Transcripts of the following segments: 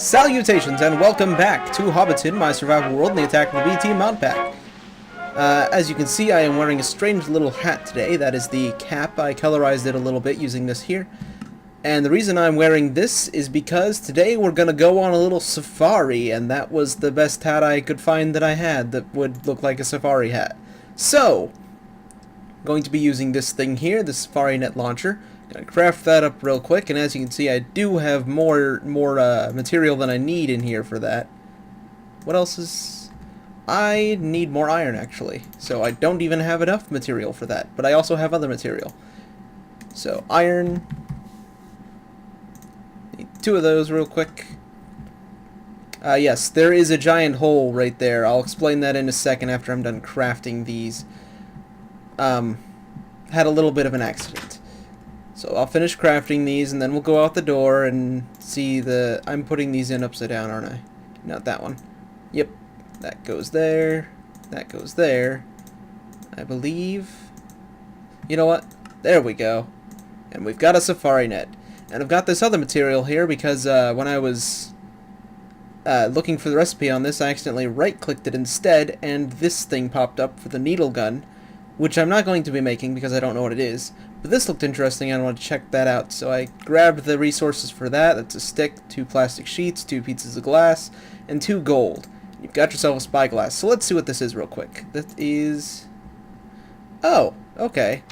Salutations and welcome back to Hobbiton, my survival world in the Attack of the B Team mod pack. As you can see, I am wearing a strange little hat today. That is the cap. I colorized it a little bit using this here. And the reason I'm wearing this is because today we're going to go on a little safari, and that was the best hat I could find that I had that would look like a safari hat. So, I'm going to be using this thing here, the Safari Net Launcher. Gonna craft that up real quick, and as you can see, I do have more material than I need in here for that. What else is... I need more iron, actually. So I don't even have enough material for that, but I also have other material. So, iron. Need 2 of those real quick. Yes, there is a giant hole right there. I'll explain that in a second after I'm done crafting these. Had a little bit of an accident. So I'll finish crafting these, and then we'll go out the door and see the... I'm putting these in upside down, aren't I? Not that one. Yep. That goes there. That goes there. I believe... You know what? There we go. And we've got a safari net. And I've got this other material here because when I was looking for the recipe on this, I accidentally right-clicked it instead, and this thing popped up for the needle gun, which I'm not going to be making because I don't know what it is. But this looked interesting, and I want to check that out. So I grabbed the resources for that. That's a stick, 2 plastic sheets, 2 pieces of glass, and 2 gold. You've got yourself a spyglass. So let's see what this is real quick. That is... Oh, okay.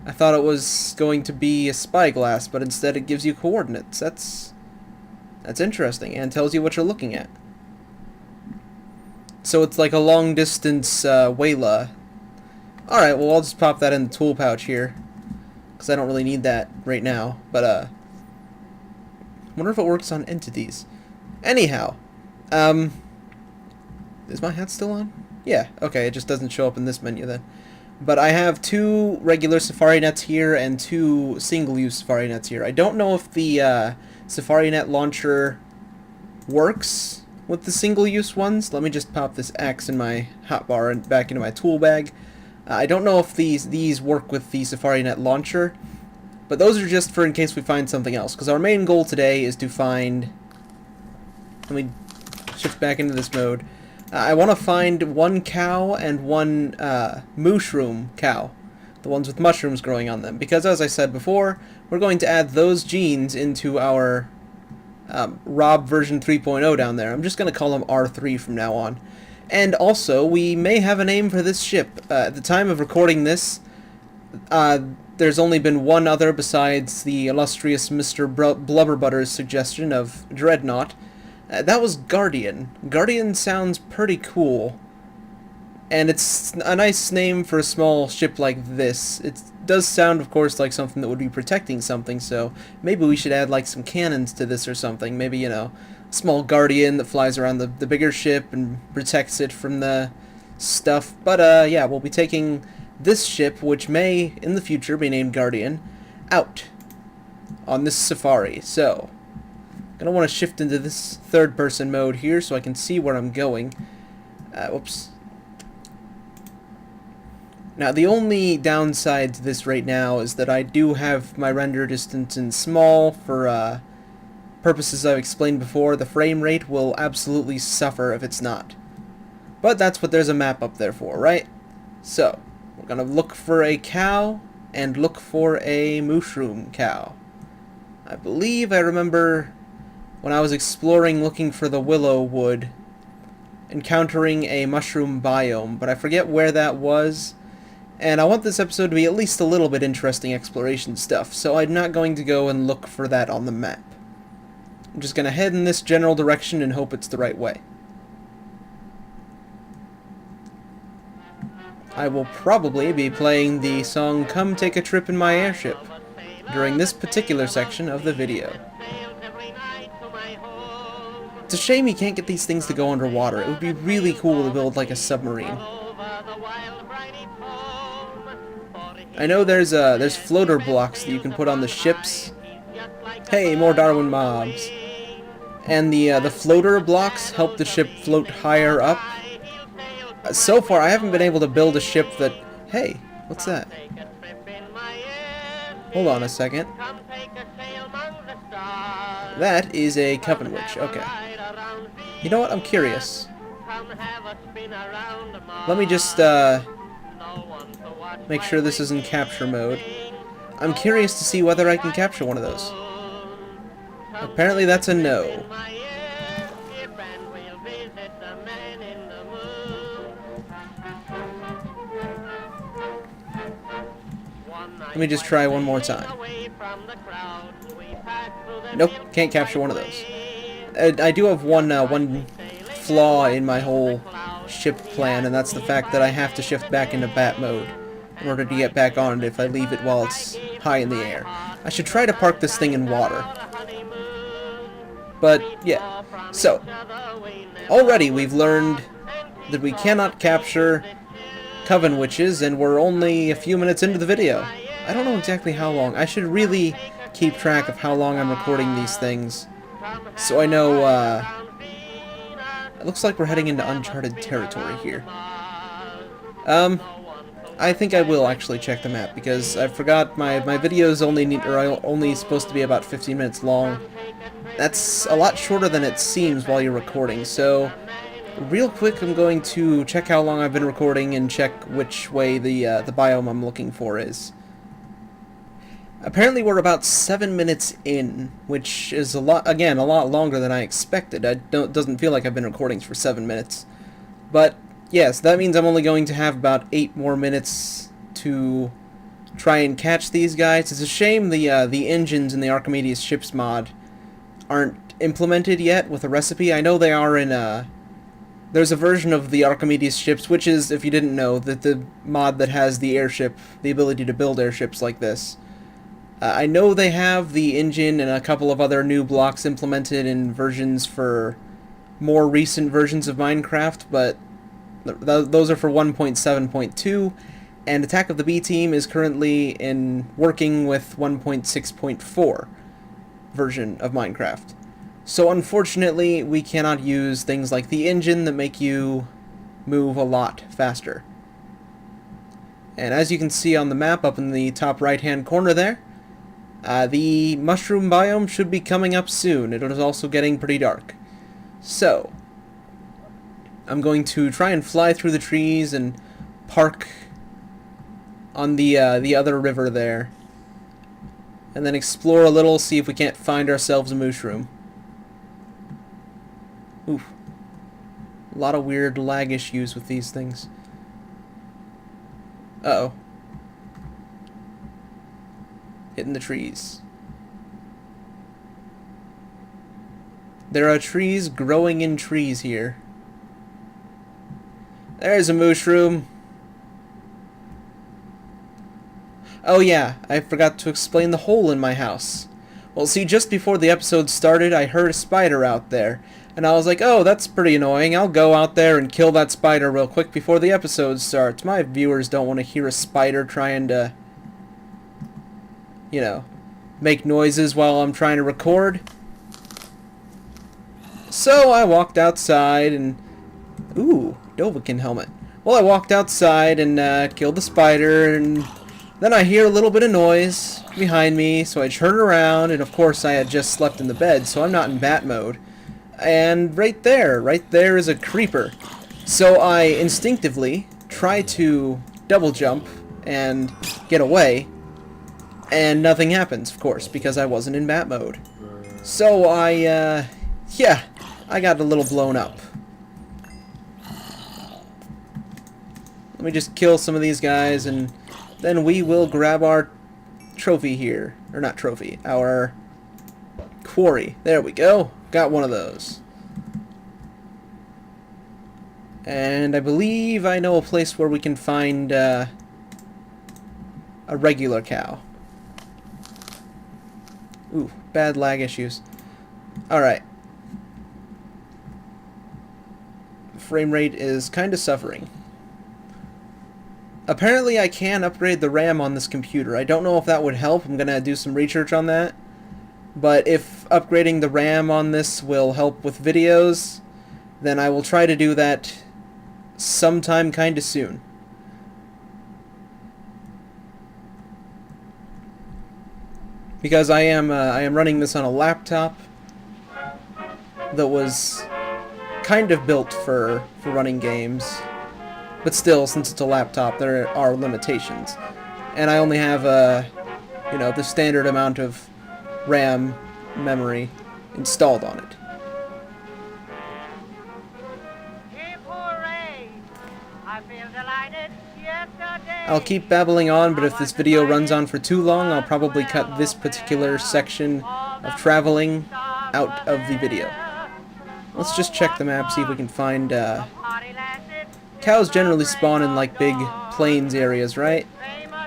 I thought it was going to be a spyglass, but instead it gives you coordinates. That's interesting, and tells you what you're looking at. So it's like a long-distance Wayla. Alright, well I'll just pop that in the tool pouch here, because I don't really need that right now, but wonder if it works on entities. Anyhow, is my hat still on? Yeah, okay, it just doesn't show up in this menu then. But I have 2 regular safari nets here and 2 single-use safari nets here. I don't know if the safari net launcher works with the single-use ones. Let me just pop this axe in my hotbar and back into my tool bag. I don't know if these work with the Safari Net launcher, but those are just for in case we find something else, because our main goal today is to find... Let me shift back into this mode. I want to find 1 cow and 1 mushroom cow, the ones with mushrooms growing on them, because as I said before, we're going to add those genes into our Rob version 3.0 down there. I'm just going to call them R3 from now on. And also, we may have a name for this ship. At the time of recording this, there's only been one other besides the illustrious Mr. Blubberbutter's suggestion of Dreadnought. That was Guardian. Guardian sounds pretty cool. And it's a nice name for a small ship like this. It does sound, of course, like something that would be protecting something, so maybe we should add, like, some cannons to this or something. Maybe, you know... small guardian that flies around the bigger ship and protects it from the stuff. But, yeah, we'll be taking this ship, which may, in the future, be named Guardian, out on this safari. So, I'm going to want to shift into this third-person mode here so I can see where I'm going. Whoops. Now, the only downside to this right now is that I do have my render distance in small for, purposes I've explained before. The frame rate will absolutely suffer if it's not. But that's what there's a map up there for, right? So, we're gonna look for a cow and look for a mushroom cow. I believe I remember when I was exploring looking for the willow wood, encountering a mushroom biome, but I forget where that was. And I want this episode to be at least a little bit interesting exploration stuff, so I'm not going to go and look for that on the map. I'm just going to head in this general direction and hope it's the right way. I will probably be playing the song Come Take a Trip in My Airship during this particular section of the video. It's a shame you can't get these things to go underwater. It would be really cool to build like a submarine. I know there's floater blocks that you can put on the ships. Hey, more Darwin mobs. And the floater blocks help the ship float higher up. So far, I haven't been able to build a ship that... Hey, what's that? Hold on a second. That is a coven witch. Okay. You know what? I'm curious. Let me just make sure this is in capture mode. I'm curious to see whether I can capture one of those. Apparently that's a no. Let me just try one more time. Nope, can't capture one of those. I do have one flaw in my whole ship plan, and that's the fact that I have to shift back into bat mode in order to get back on it if I leave it while it's high in the air. I should try to park this thing in water. But, yeah. So, already we've learned that we cannot capture coven witches, and we're only a few minutes into the video. I don't know exactly how long. I should really keep track of how long I'm recording these things, so I know, it looks like we're heading into uncharted territory here. I think I will actually check the map, because I forgot my videos are only supposed to be about 15 minutes long. That's a lot shorter than it seems while you're recording, so real quick I'm going to check how long I've been recording and check which way the biome I'm looking for is. Apparently we're about 7 minutes in, which is a lot longer than I expected. Doesn't feel like I've been recording for 7 minutes. But yes, that means I'm only going to have about 8 more minutes to try and catch these guys. It's a shame the engines in the Archimedes ships mod aren't implemented yet with a recipe. I know they are in there's a version of the Archimedes ships, which is, if you didn't know, the mod that has the airship, the ability to build airships like this. I know they have the engine and a couple of other new blocks implemented in versions for more recent versions of Minecraft, but those are for 1.7.2, and Attack of the B-Team is currently working with 1.6.4 version of Minecraft. So unfortunately, we cannot use things like the engine that make you move a lot faster. And as you can see on the map up in the top right-hand corner there, the mushroom biome should be coming up soon. It is also getting pretty dark. So, I'm going to try and fly through the trees and park on the other river there. And then explore a little, see if we can't find ourselves a mushroom. Oof. A lot of weird lag issues with these things. Uh-oh. Hitting the trees. There are trees growing in trees here. There's a mushroom. Oh yeah, I forgot to explain the hole in my house. Well, see, just before the episode started, I heard a spider out there. And I was like, oh, that's pretty annoying. I'll go out there and kill that spider real quick before the episode starts. My viewers don't want to hear a spider trying to, you know, make noises while I'm trying to record. So I walked outside and... Ooh, Dovahkiin helmet. Well, I walked outside and killed the spider, and then I hear a little bit of noise behind me, so I turn around, and of course I had just slept in the bed, so I'm not in bat mode. And right there is a creeper. So I instinctively try to double jump and get away, and nothing happens, of course, because I wasn't in bat mode. So I got a little blown up. Let me just kill some of these guys, and then we will grab our trophy here. Or not trophy, our quarry. There we go. Got one of those. And I believe I know a place where we can find a regular cow. Ooh, bad lag issues. Alright. Frame rate is kind of suffering. Apparently I can upgrade the RAM on this computer. I don't know if that would help. I'm going to do some research on that. But if upgrading the RAM on this will help with videos, then I will try to do that sometime kind of soon. Because I am running this on a laptop, that was kind of built for running games. But still, since it's a laptop, there are limitations. And I only have, you know, the standard amount of RAM memory installed on it. I'll keep babbling on, but if this video runs on for too long, I'll probably cut this particular section of traveling out of the video. Let's just check the map, see if we can find, cows generally spawn in, like, big plains areas, right?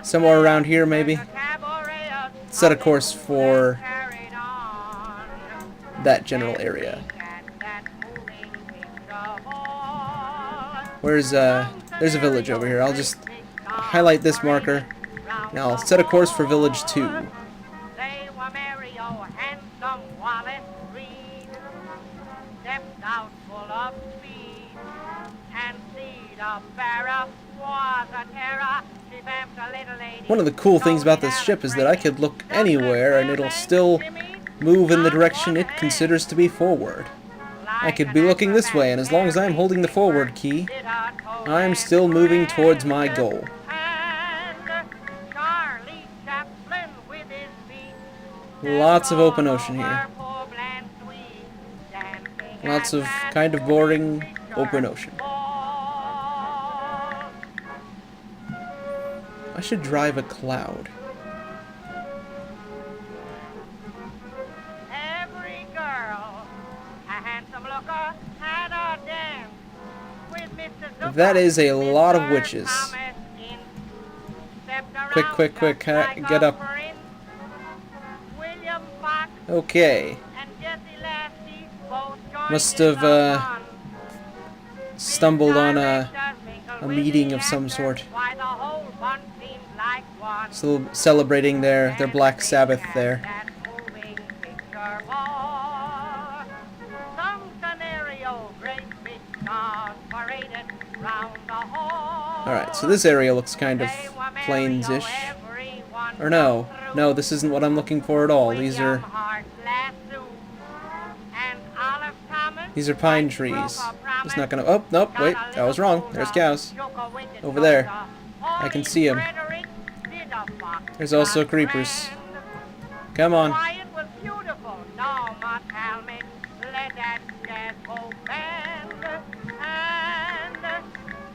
Somewhere around here, maybe? Set a course for that general area. There's a village over here. I'll just highlight this marker. Now I'll set a course for village 2. One of the cool things about this ship is that I could look anywhere and it'll still move in the direction it considers to be forward. I could be looking this way, and as long as I'm holding the forward key, I'm still moving towards my goal. Lots of open ocean here. Lots of kind of boring open ocean. I should drive a cloud. That is a lot of witches. Quick, quick, quick, get up. Okay. Must have stumbled on a meeting of some sort. Still celebrating their Black Sabbath there. Alright, so this area looks kind of plains-ish. Or no, this isn't what I'm looking for at all. These are pine trees. It's not gonna... Oh, nope, wait, I was wrong. There's cows. Over there. I can see them. There's also creepers. Come on.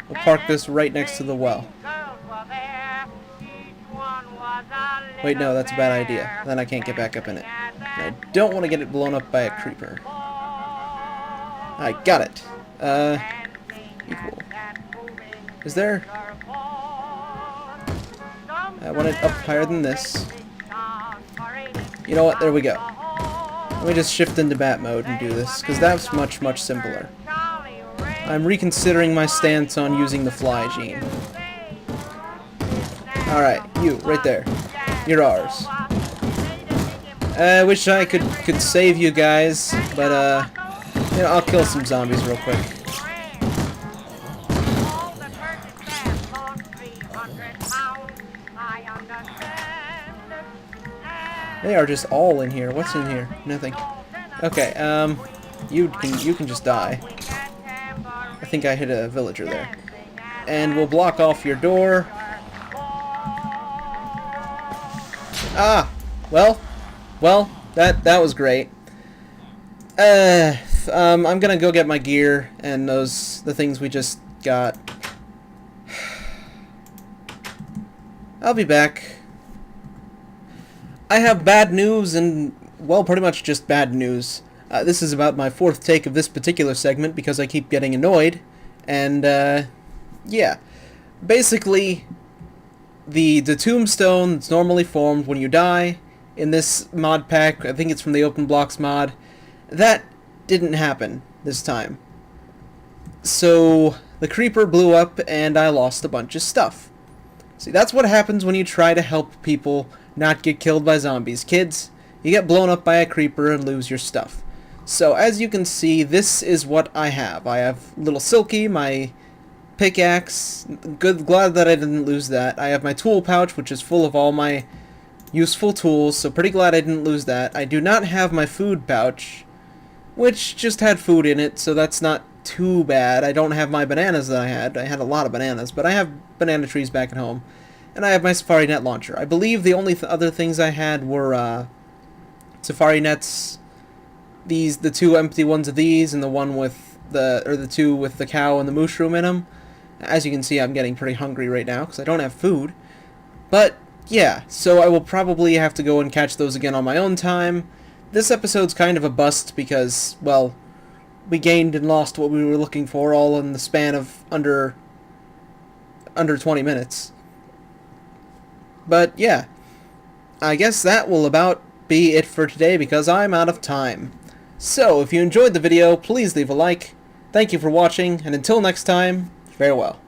We'll park this right next to the well. Wait, no, that's a bad idea. Then I can't get back up in it. I don't want to get it blown up by a creeper. I got it. Equal. Is there... I want it up higher than this. You know what? There we go. Let me just shift into bat mode and do this, because that's much, much simpler. I'm reconsidering my stance on using the fly gene. Alright, you, right there. You're ours. I wish I could save you guys, but, you know, I'll kill some zombies real quick. They are just all in here. What's in here? Nothing. Okay, you can just die. I think I hit a villager there. And we'll block off your door. Ah! Well, that was great. I'm gonna go get my gear and the things we just got. I'll be back. I have bad news and, well, pretty much just bad news. This is about my 4th take of this particular segment because I keep getting annoyed. And, yeah. Basically, the tombstone that's normally formed when you die in this mod pack, I think it's from the Open Blocks mod, that didn't happen this time. So, the creeper blew up and I lost a bunch of stuff. See, that's what happens when you try to help people not get killed by zombies. Kids, you get blown up by a creeper and lose your stuff. So, as you can see, this is what I have. I have Little Silky, my pickaxe. Glad that I didn't lose that. I have my tool pouch, which is full of all my useful tools, so pretty glad I didn't lose that. I do not have my food pouch, which just had food in it, so that's not too bad. I don't have my bananas that I had. I had a lot of bananas, but I have banana trees back at home. And I have my Safari Net launcher. I believe the only other things I had were Safari Nets, the two empty ones of these, and the two with the cow and the mushroom in them. As you can see, I'm getting pretty hungry right now because I don't have food. But yeah, so I will probably have to go and catch those again on my own time. This episode's kind of a bust because, well, we gained and lost what we were looking for all in the span of under 20 minutes. But yeah, I guess that will about be it for today because I'm out of time. So, if you enjoyed the video, please leave a like. Thank you for watching, and until next time, farewell.